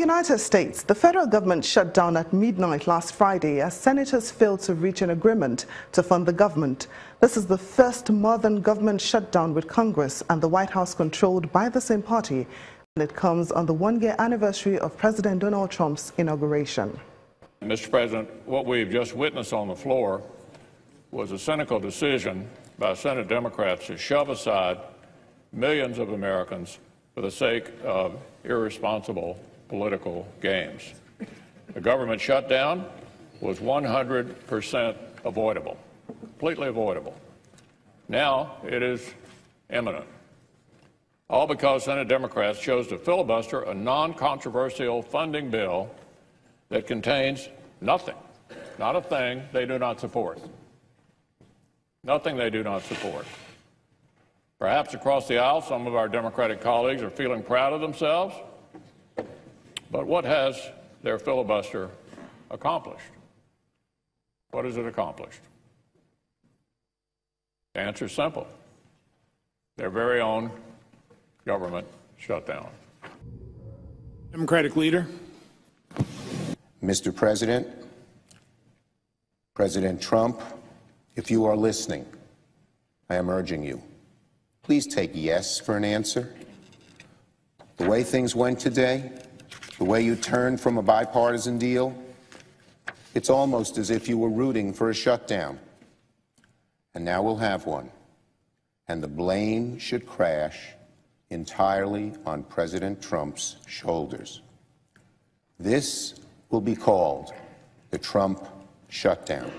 United States, the federal government shut down at midnight last Friday as senators failed to reach an agreement to fund the government. This is the first modern government shutdown with Congress and the White House controlled by the same party, and it comes on the one-year anniversary of President Donald Trump's inauguration. Mr. President, what we've just witnessed on the floor was a cynical decision by Senate Democrats to shove aside millions of Americans for the sake of irresponsible political games. The government shutdown was 100% avoidable, completely avoidable. Now it is imminent. All because Senate Democrats chose to filibuster a non-controversial funding bill that contains nothing, not a thing they do not support. Nothing they do not support. Perhaps across the aisle, some of our Democratic colleagues are feeling proud of themselves. But what has their filibuster accomplished? What has it accomplished? The answer is simple. Their very own government shutdown. Democratic leader. Mr. President, President Trump, if you are listening, I am urging you, please take yes for an answer. The way things went today, the way you turned from a bipartisan deal, it's almost as if you were rooting for a shutdown. And now we'll have one. And the blame should crash entirely on President Trump's shoulders. This will be called the Trump shutdown.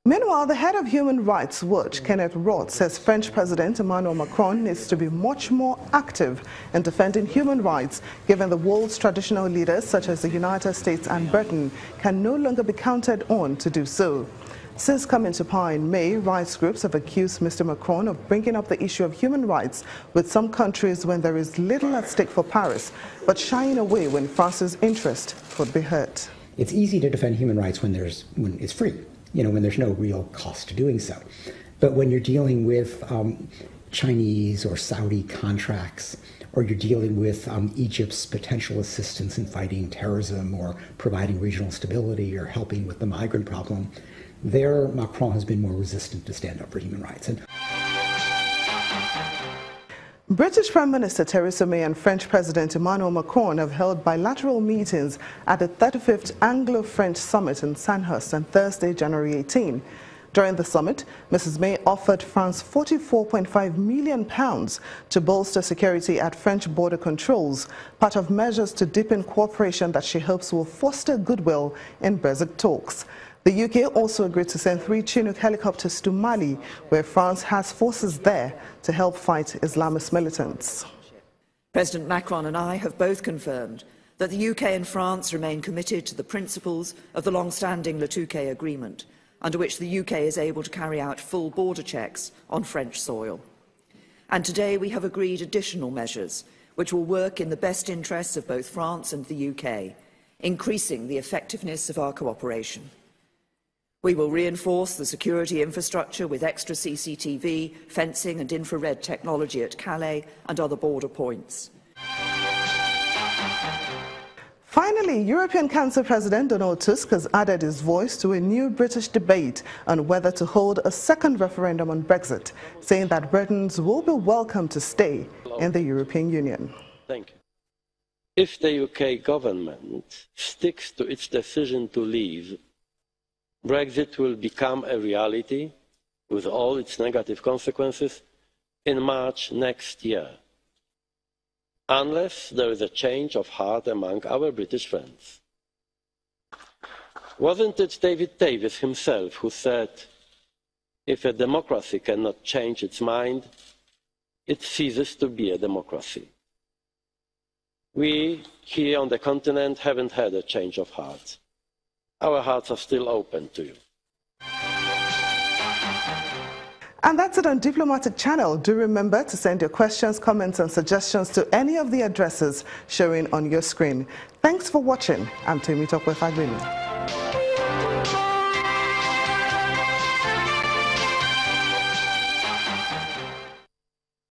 Meanwhile, the head of Human Rights Watch, Kenneth Roth, says French President Emmanuel Macron needs to be much more active in defending human rights, given the world's traditional leaders, such as the United States and Britain, can no longer be counted on to do so. Since coming to power in May, rights groups have accused Mr. Macron of bringing up the issue of human rights with some countries when there is little at stake for Paris, but shying away when France's interest could be hurt. It's easy to defend human rights when it's free. When there's no real cost to doing so. But when you're dealing with Chinese or Saudi contracts, or you're dealing with Egypt's potential assistance in fighting terrorism or providing regional stability or helping with the migrant problem, there Macron has been more resistant to stand up for human rights. British Prime Minister Theresa May and French President Emmanuel Macron have held bilateral meetings at the 35th Anglo-French Summit in Sandhurst on Thursday, January 18. During the summit, Mrs. May offered France £44.5 million to bolster security at French border controls, part of measures to deepen cooperation that she hopes will foster goodwill in Brexit talks. The UK also agreed to send 3 Chinook helicopters to Mali, where France has forces there to help fight Islamist militants. President Macron and I have both confirmed that the UK and France remain committed to the principles of the long-standing Le Touquet Agreement, under which the UK is able to carry out full border checks on French soil. And today we have agreed additional measures which will work in the best interests of both France and the UK, increasing the effectiveness of our cooperation. We will reinforce the security infrastructure with extra CCTV, fencing and infrared technology at Calais and other border points. Finally, European Council President Donald Tusk has added his voice to a new British debate on whether to hold a second referendum on Brexit, saying that Britons will be welcome to stay in the European Union. Thank you. If the UK government sticks to its decision to leave, Brexit will become a reality, with all its negative consequences, in March next year, unless there is a change of heart among our British friends. Wasn't it David Davis himself who said, "If a democracy cannot change its mind, it ceases to be a democracy"? We here on the continent haven't had a change of heart. Our hearts are still open to you. And that's it on Diplomatic Channel. Do remember to send your questions, comments and suggestions to any of the addresses showing on your screen. Thanks for watching. I'm Temitope Fagbemi.